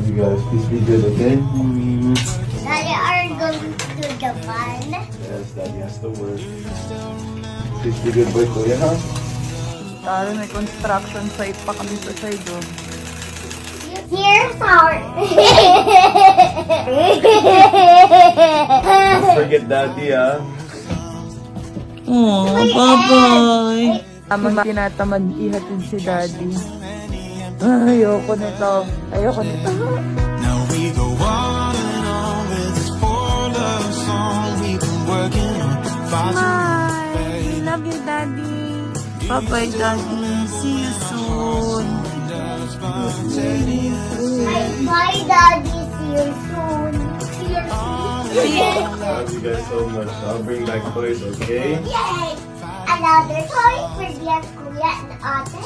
Love you guys. Please be good, okay? Daddy are going to Japan. Yes, Daddy has to work. Please be good boy, kuya, ha? Tara, may construction site pa kami sa side, oh. Here's our... Don't forget Daddy, ha? Oh, bye-bye. Tamang tinatamad ihatid si Daddy. Ayoko nito. Ayoko nito. Now we go on and on with this poor love song we've been working on. Bye. Love you, Daddy. Bye-bye, Daddy. See you soon. Bye, Daddy. See you soon. See you soon. Love you guys so much. I'll bring back toys, okay? Yay! Another toy for Diaz, Kuya, and Ate.